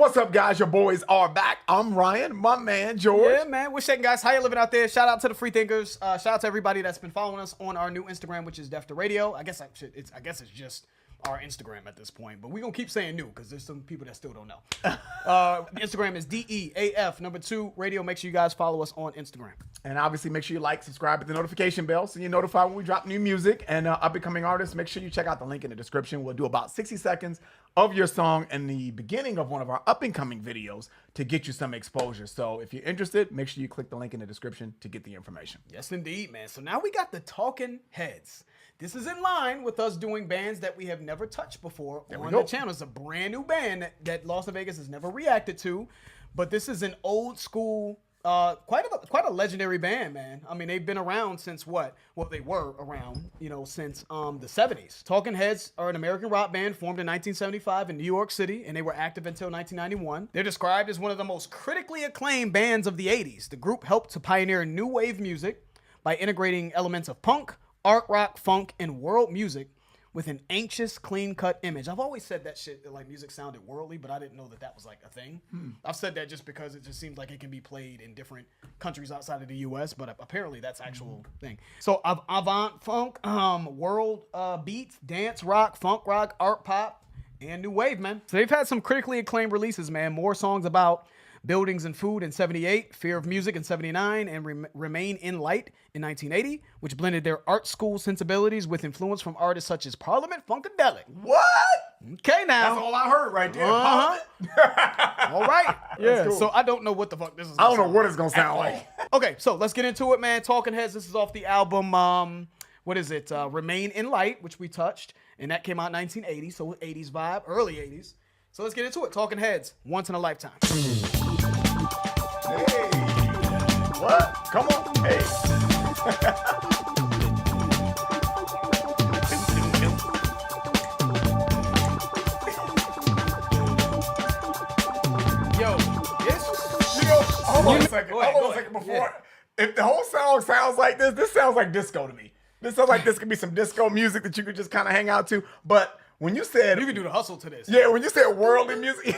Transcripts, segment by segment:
What's up, guys? Your boys are back. I'm Ryan, my man, George. Yeah, man. We're shaking, guys. How you living out there? Shout out to the free thinkers. Shout out to everybody that's been following us on our new Instagram, which is Def to Radio. I guess it's just our Instagram at this point, but we're going to keep saying new because there's some people that still don't know. Instagram is DEAF2 Radio. Make sure you guys follow us on Instagram. And obviously, make sure you like, subscribe, hit the notification bell so you're notified when we drop new music. And up-and-coming artists, make sure you check out the link in the description. We'll do about 60 seconds of your song in the beginning of one of our up-and-coming videos to get you some exposure. So if you're interested, make sure you click the link in the description to get the information. Yes, indeed, man. So now we got the Talking Heads. This is in line with us doing bands that we have never touched before on the channel. It's a brand new band that Las Vegas has never reacted to, but this is an old school, quite a legendary band, man. I mean, they've been around since what? Well, they were around, since the 70s. Talking Heads are an American rock band formed in 1975 in New York City, and they were active until 1991. They're described as one of the most critically acclaimed bands of the 80s. The group helped to pioneer new wave music by integrating elements of punk, art rock, funk, and world music with an anxious, clean-cut image. I've always said that shit, that like music sounded worldly, but I didn't know that that was like a thing. I've said that just because it just seems like it can be played in different countries outside of the U.S., but apparently that's actual thing. So avant funk, world beats, dance rock, funk rock, art pop, and new wave, man. So they've had some critically acclaimed releases, man. More songs about Buildings and Food in 78, Fear of Music in 79, and Remain in Light in 1980, which blended their art school sensibilities with influence from artists such as Parliament Funkadelic. What? Okay, now. That's all I heard right there. All right. Yeah. Cool. So I don't know what the fuck this is. I don't know what it's going to sound like. Okay, so let's get into it, man. Talking Heads, this is off the album, what is it? Remain in Light, which we touched, and that came out in 1980, so 80s vibe, early 80s. So let's get into it. Talking Heads, Once in a Lifetime. Hey, what? Come on, hey. Yo, this. Hold on a second before. Yeah. If the whole song sounds like this sounds like disco to me. This sounds like this could be some disco music that you could just kind of hang out to. But when you said you can do the hustle to this. Yeah, when you said worldly music.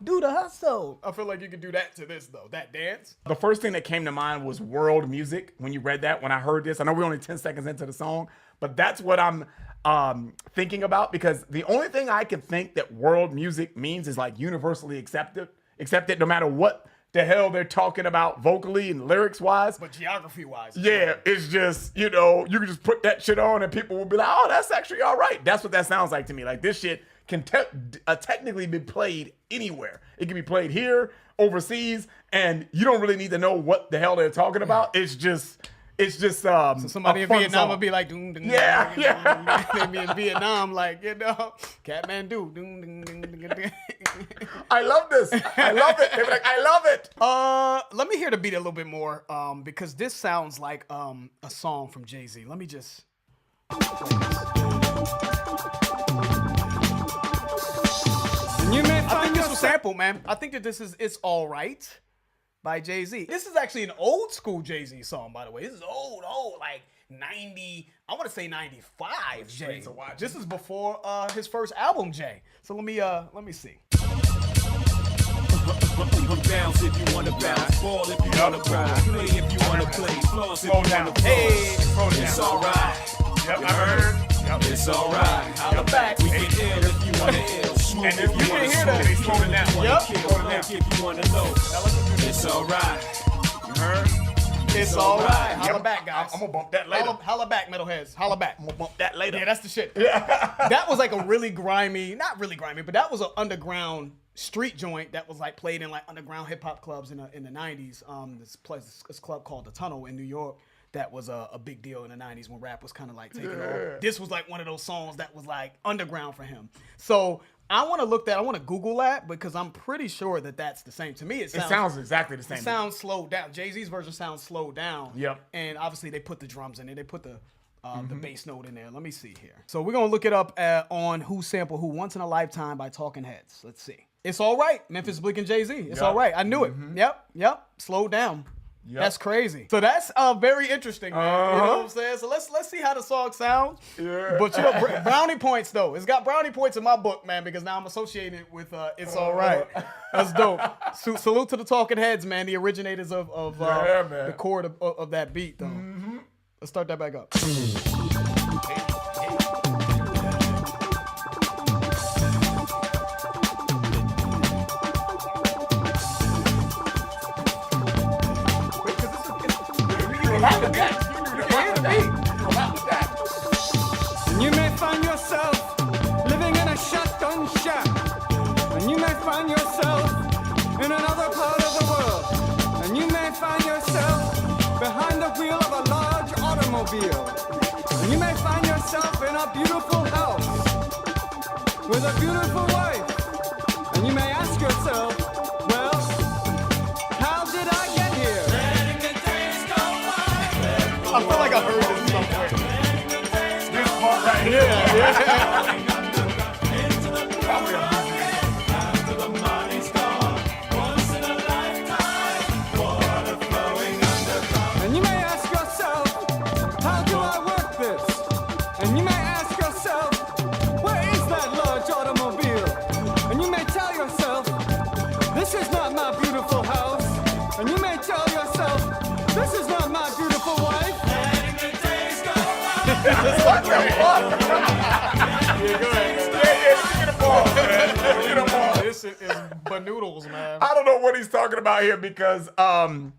Do the hustle. I feel like you could do that to this, though. That dance. The first thing that came to mind was world music when you read that, when I heard this. I know we're only 10 seconds into the song, but that's what I'm thinking about, because the only thing I can think that world music means is like universally accepted no matter what the hell they're talking about vocally and lyrics-wise. But geography-wise. Yeah, it's just, you can just put that shit on and people will be like, oh, that's actually all right. That's what that sounds like to me. Like, this shit can technically be played anywhere. It can be played here, overseas, and you don't really need to know what the hell they're talking about. It's just so somebody in Vietnam would be like, doom, doom, yeah. They be in Vietnam, like, Kathmandu, doom, doom, doom, doom, doom. I love this. I love it. They be like, I love it. Let me hear the beat a little bit more, because this sounds like a song from Jay-Z. Let me just. I think this was sampled, man. I think that this is It's All Right by Jay-Z. This is actually an old school Jay-Z song, by the way. This is old, like 90, I want to say 95, Jay. This is before his first album, Jay. So let me see. Bounce if you wanna bounce, ball if you wanna ball, play if you wanna play, floss if you wanna floss. Hey, it's alright. Yep, I heard. Yep. It's alright. Holla back. We can ill if you wanna ill. Smoke and if you can hear that, they slow it down. Yep. If you wanna low. It's alright. You heard? It's alright. Holla back, guys. I'm gonna bump that later. Holla back, metalheads. Holla back. I'm gonna bump that later. Yeah, that's the shit. That was like a really grimy, not really grimy, but that was an underground street joint that was like played in like underground hip hop clubs in the 90s. This club called The Tunnel in New York. That was a big deal in the 90s when rap was kind of like taking over. This was like one of those songs that was like underground for him. So I want to Google that, because I'm pretty sure that that's the same. To me, it sounds exactly the same. It sounds slowed down. Jay-Z's version sounds slowed down. Yep. And obviously they put the drums in it. They put the bass note in there. Let me see here. So we're going to look it up on Who Sampled Who, Once in a Lifetime by Talking Heads. Let's see. It's All Right. Memphis Bleak and Jay-Z. It's all right. I knew it. Yep. Slowed down. Yep. That's crazy. So that's very interesting, man. You know what I'm saying? So let's see how the song sounds. Yeah. But you know, brownie points though. It's got brownie points in my book, man, because now I'm associating it with It's All Right. That's dope. Salute to the Talking Heads, man, the originators of the chord of that beat, though. Mm-hmm. Let's start that back up. And you may find yourself living in a shotgun shack. And you may find yourself in another part of the world. And you may find yourself behind the wheel of a large automobile. And you may find yourself in a beautiful house with a beautiful wife. And you may ask yourself, well, how did I get here? I feel like I heard this somewhere. This part right here. Yeah. And you may ask yourself, how do I work this? And you may ask yourself, where is that large automobile? And you may tell yourself, this is not my beautiful house. And you may tell yourself, this is not my beautiful wife. What the fuck? Yeah, go ahead. Get the ball, man. Get the ball. This is banoodles, man. I don't know what he's talking about here because the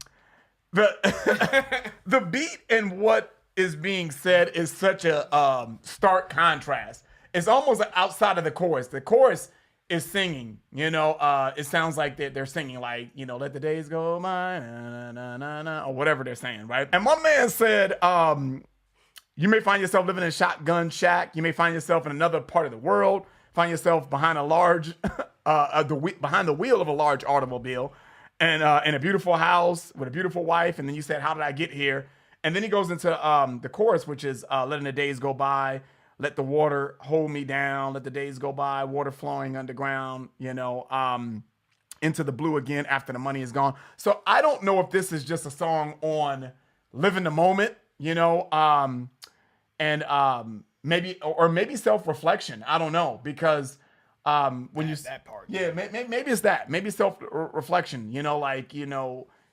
beat and what is being said is such a stark contrast. It's almost outside of the chorus. The chorus is singing, it sounds like they're singing like, let the days go by, na, na, na, na, or whatever they're saying, right? And my man said, you may find yourself living in a shotgun shack. You may find yourself in another part of the world. Find yourself behind a large, behind the wheel of a large automobile, and in a beautiful house with a beautiful wife. And then you said, "How did I get here?" And then he goes into the chorus, which is letting the days go by, let the water hold me down, let the days go by, water flowing underground, into the blue again after the money is gone. So I don't know if this is just a song on living the moment, and maybe self-reflection. I don't know, because when that part, maybe it's that, maybe self-reflection. You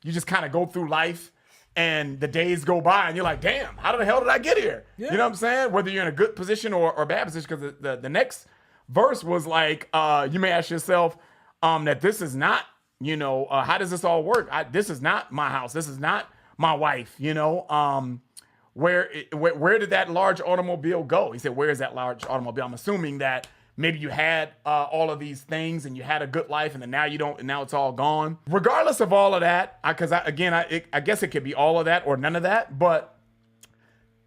just kind of go through life, and the days go by, and you're like, damn, how the hell did I get here? Yeah. You know what I'm saying? Whether you're in a good position or a bad position, because the next verse was like, you may ask yourself that this is not, how does this all work? This is not my house. This is not my wife. Where did that large automobile go? He said, where is that large automobile? I'm assuming that maybe you had all of these things and you had a good life, and then now you don't, and now it's all gone. Regardless of all of that, I guess it could be all of that or none of that, but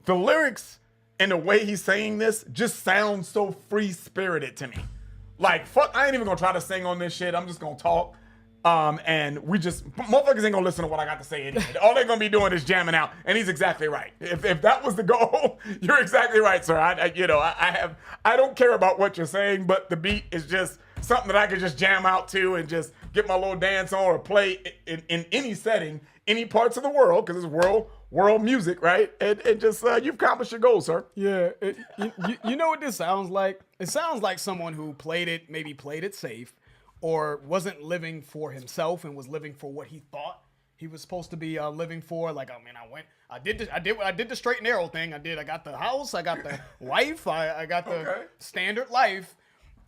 the lyrics and the way he's saying this just sounds so free-spirited to me. Like, fuck, I ain't even gonna try to sing on this shit. I'm just gonna talk. And motherfuckers ain't gonna listen to what I got to say anyway. All they're gonna be doing is jamming out. And he's exactly right. If that was the goal, you're exactly right, sir. I don't care about what you're saying, but the beat is just something that I can just jam out to and just get my little dance on or play in any setting, any parts of the world, because it's world music, right? And just you've accomplished your goal, sir. Yeah. You know what this sounds like? It sounds like someone who played it safe, or wasn't living for himself and was living for what he thought he was supposed to be living for. Like, I did the straight and narrow thing. I got the house, I got the wife, I got the standard life.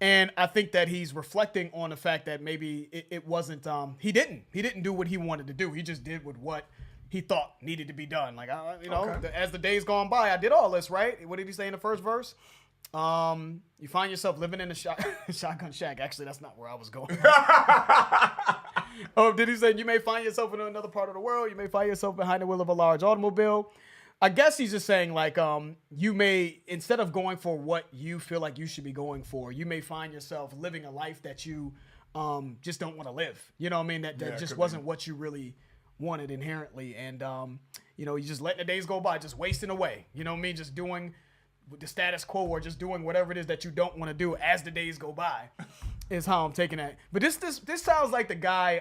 And I think that he's reflecting on the fact that maybe it wasn't, he didn't do what he wanted to do. He just did what he thought needed to be done. Like, as the days gone by, I did all this, right? What did he say in the first verse? You find yourself living in a shotgun shack. Actually, that's not where I was going. Oh, did he say you may find yourself in another part of the world? You may find yourself behind the wheel of a large automobile. I guess he's just saying, like, you may, instead of going for what you feel like you should be going for, you may find yourself living a life that you just don't want to live. You know what I mean? That just wasn't what you really wanted inherently. And, you just letting the days go by, just wasting away. You know what I mean? Just doing the status quo, or just doing whatever it is that you don't want to do as the days go by, is how I'm taking that. But this sounds like the guy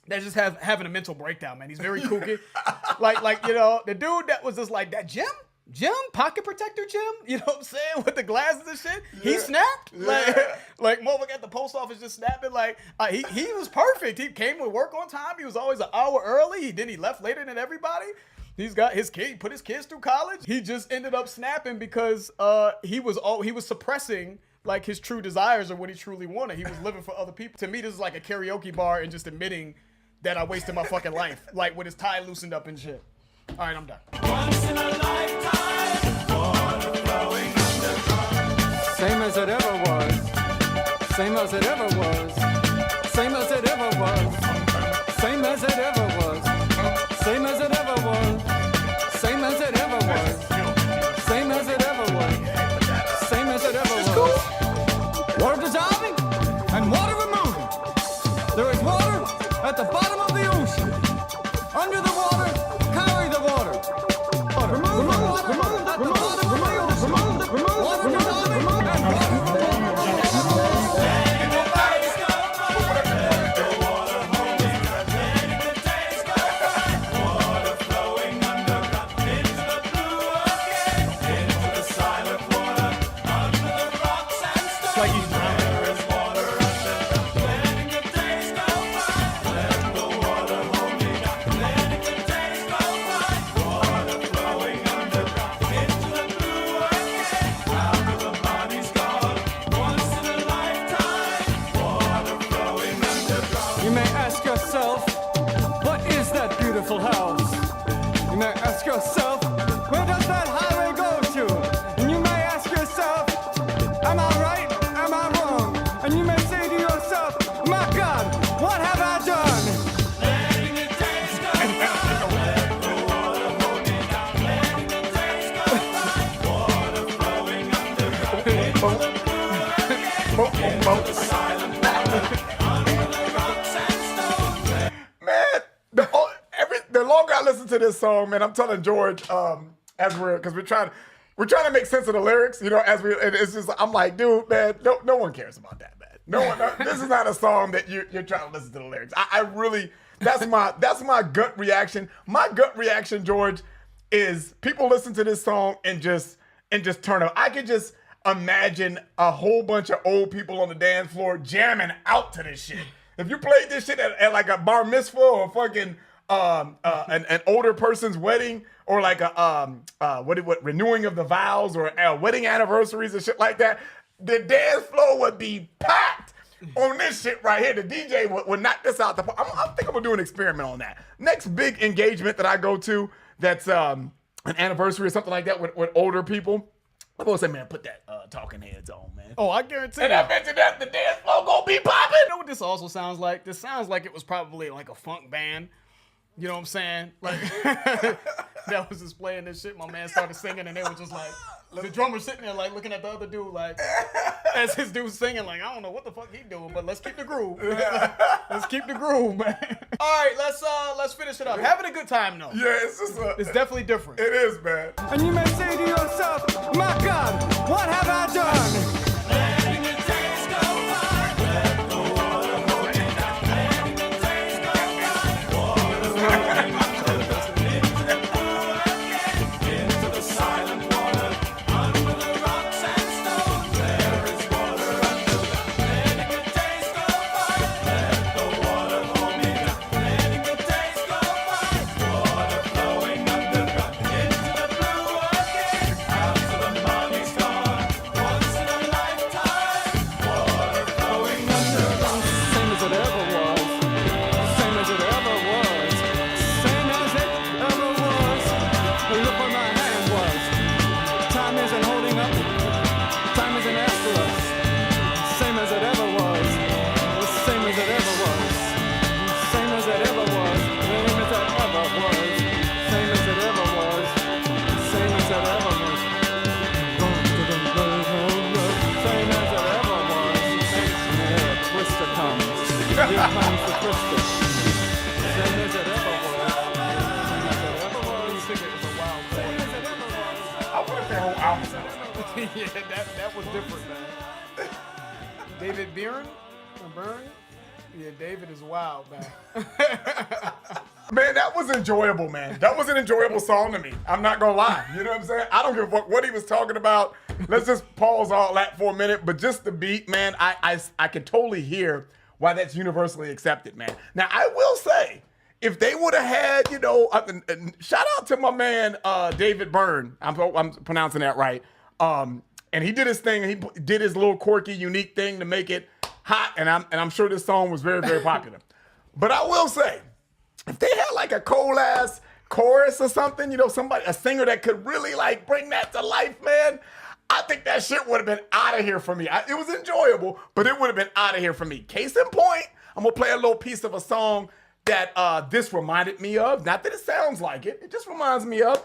They're just having a mental breakdown, man. He's very kooky. like you know, the dude that was just like that Jim, pocket protector Jim, you know what I'm saying, with the glasses and shit. Yeah. He snapped. Like motherfucker at the post office just snapping. Like he was perfect. He came to work on time. He was always an hour early. He left later than everybody. He's got his kid. He put his kids through college. He just ended up snapping because he was suppressing like his true desires or what he truly wanted. He was living for other people. To me, this is like a karaoke bar and just admitting that I wasted my fucking life, like with his tie loosened up and shit. All right, I'm done. Once in a lifetime, water flowing underground. Same as it ever was. Same as it ever was. Same as it ever was. Same as it ever was. Same as it ever was. Same as it ever was. Same as it ever was. Same as it ever was. Water dissolving and water removing. There is water at the bottom of the ocean. Under the water, carry the water. Remove the water at the bottom of the ocean. Water dissolving and water You may ask yourself, what is that beautiful house? You may ask yourself, where does that highway go to? And you may ask yourself, am I right? Am I wrong? And you may say to yourself, my God, what have I done? Letting the days go by. Let the water hold me down. Letting the days go by. Water flowing underground. Into the blue again. Into the silent water. The longer I listen to this song, man, I'm telling George, because we're trying to make sense of the lyrics, you know, and it's just, I'm like, dude, man, no one cares about that, man. No one. This is not a song that you're trying to listen to the lyrics. I really, that's my gut reaction. My gut reaction, George, is people listen to this song and just turn up. I could just imagine a whole bunch of old people on the dance floor jamming out to this shit. If you played this shit at like a bar mitzvah or fucking an older person's wedding, or like a what renewing of the vows, or wedding anniversaries and shit like that, the dance floor would be packed on this shit right here. The DJ would knock this out the park. I think I'm gonna do an experiment on that. Next big engagement that I go to, that's an anniversary or something like that with older people, I'm gonna say, man, put that Talking Heads on, man. Oh, I guarantee. And I bet you that the dance floor gonna be popping. You know what this also sounds like? This sounds like it was probably like a funk band. You know what I'm saying? Like, that was just playing this shit. My man started singing, and they were just like, the drummer sitting there, like, looking at the other dude, like, as his dude singing, like, I don't know what the fuck he doing, but let's keep the groove. Let's keep the groove, man. All right, let's finish it up. Having a good time, though. Yeah, it's definitely different. It is, man. And you may say to yourself, my God, what have I done? Letting the days go by. Let the water hold me down. Letting the days go by. Water flowing underground. Into the blue again. Into the silent water. Under the rocks and stones. There is water underground. Letting the days go by. Let the water hold me down. Letting the days go by. Water flowing underground. Into the blue again. Out to the money's gone. Once in a lifetime. Water flowing underground. Same as it ever was. Same as it ever was. Same as it ever was. The look on my hand was. Time isn't holding up. Time isn't after us. Same as it ever was. Same as it ever was. Same as it ever was. Same as it ever was. Same as it ever was. Same as it ever was. Same as it ever was. Here, Twister comes. Here comes the Twister. Same as it ever was. Same as it ever was. I think it was a wild play. Same as it ever was. I wish that whole album sounded Yeah, that was different, man. David Byrne? Or Byrne? Yeah, David is wild, man. Man, that was enjoyable, man. That was an enjoyable song to me. I'm not gonna lie. You know what I'm saying? I don't give a fuck what he was talking about. Let's just pause all that for a minute. But just the beat, man, I can totally hear why that's universally accepted, man. Now, I will say, if they would have had, you know, shout out to my man David Byrne. I'm pronouncing that right. And he did his thing. He did his little quirky, unique thing to make it hot. And I'm sure this song was very, very popular. But I will say, if they had like a cold ass chorus or something, you know, a singer that could really like bring that to life, man, I think that shit would have been out of here for me. It was enjoyable, but it would have been out of here for me. Case in point, I'm gonna play a little piece of a song that this reminded me of. Not that it sounds like it. It just reminds me of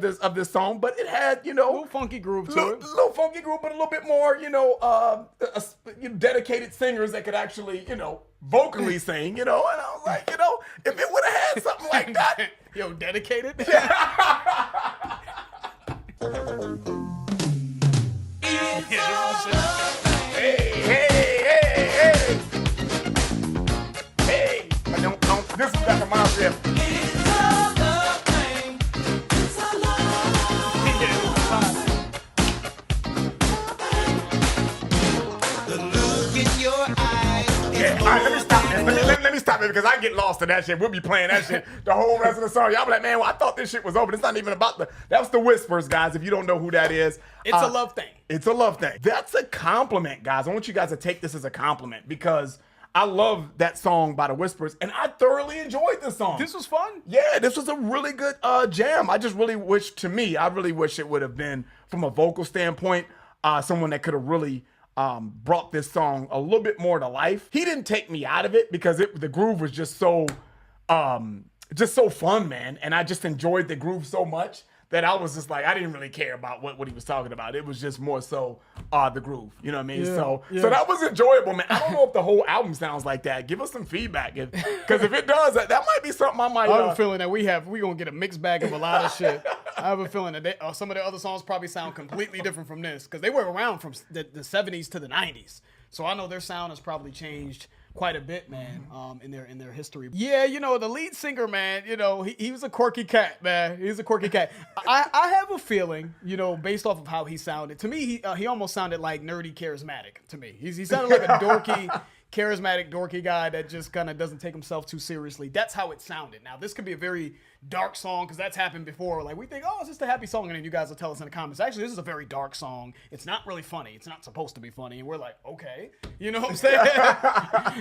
this song, but it had, you know, A little funky groove to it. little funky groove, but a little bit more, you know, dedicated singers that could actually, you know, vocally sing, you know. And I was like, you know, if it would have had something like that. Yo, dedicated? Hey. Don't, this that reminds me of. Yeah, all right, let me stop this. Let me stop it because I get lost in that shit. We'll be playing that shit the whole rest of the song. Y'all be like, man, well, I thought this shit was over. It's not even about that was the Whispers, guys. If you don't know who that is. It's a love thing. It's a love thing. That's a compliment, guys. I want you guys to take this as a compliment because I love that song by the Whispers and I thoroughly enjoyed this song. This was fun. Yeah, this was a really good jam. I really wish it would have been, from a vocal standpoint, someone that could have really brought this song a little bit more to life. He didn't take me out of it because the groove was just so fun, man. And I just enjoyed the groove so much that I was just like, I didn't really care about what he was talking about. It was just more so the groove. You know what I mean? Yeah, So yeah. that was enjoyable, man. I don't know if the whole album sounds like that. Give us some feedback. Because if it does, that might be something I might... I have a feeling that we're going to get a mixed bag of a lot of shit. I have a feeling that some of the other songs probably sound completely different from this because they were around from the 70s to the 90s. So I know their sound has probably changed quite a bit, man, in their history. Yeah, you know, the lead singer, man, you know, he was a quirky cat, man. He's a quirky cat. I have a feeling, you know, based off of how he sounded. To me, he almost sounded like nerdy charismatic to me. He sounded like a dorky, charismatic, dorky guy that just kind of doesn't take himself too seriously. That's how it sounded. Now, this could be a very dark song because that's happened before. Like, we think, oh, it's just a happy song, and then you guys will tell us in the comments, actually, this is a very dark song. It's not really funny. It's not supposed to be funny. And we're like, okay. You know what I'm saying?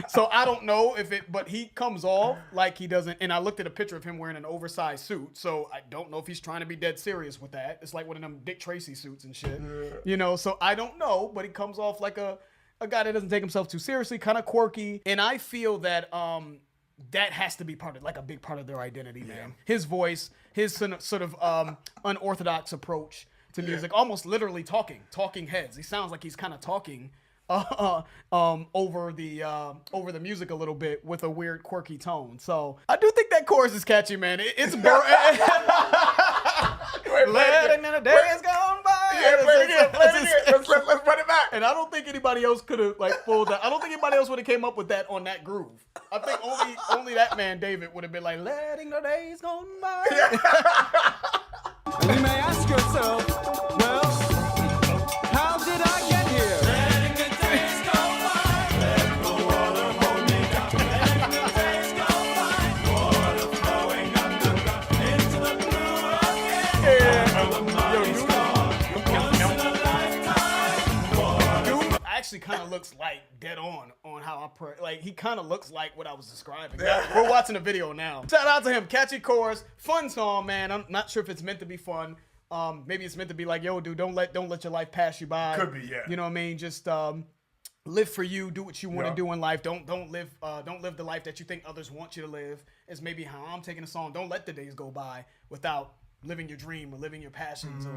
So I don't know but he comes off like he doesn't. And I looked at a picture of him wearing an oversized suit. So I don't know if he's trying to be dead serious with that. It's like one of them Dick Tracy suits and shit. Yeah. You know, so I don't know, but he comes off like a guy that doesn't take himself too seriously, kind of quirky. And I feel that that has to be a big part of their identity, man. His voice, his sort of unorthodox approach to music, almost literally talking heads. He sounds like he's kind of talking over the music a little bit with a weird, quirky tone. So I do think that chorus is catchy, man. It's letting the days gone by. Yeah, play it again. Let's run it back. And I don't think anybody else could have pulled that. I don't think anybody else would have came up with that on that groove. I think only that man David would have been like, letting the days gone by. And you may ask yourself, well, how did I get here? Letting the days go by, let the water hold me down. Letting the days go by, water flowing underground into the blue again. The money's gone, once in a lifetime. Water Actually kind of looks like dead on how I pray. Like, he kind of looks like what I was describing. We're watching the video now. Shout out to him. Catchy chorus. Fun song, man. I'm not sure if it's meant to be fun. Maybe it's meant to be like, yo, dude, don't let your life pass you by. Could be, yeah. You know what I mean? Just live for you. Do what you want to do in life. Don't live the life that you think others want you to live. Is maybe how I'm taking the song. Don't let the days go by without living your dream or living your passions,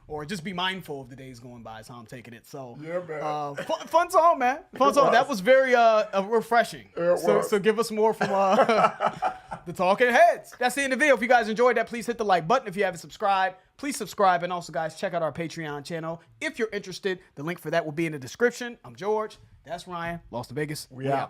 or just be mindful of the days going by is how I'm taking it. So yeah, man. Fun song, man. Fun song. That was very refreshing. So give us more from the Talking Heads. That's the end of the video. If you guys enjoyed that, please hit the like button. If you haven't subscribed, please subscribe. And also, guys, check out our Patreon channel. If you're interested, the link for that will be in the description. I'm George. That's Ryan. Lost to Vegas. We out.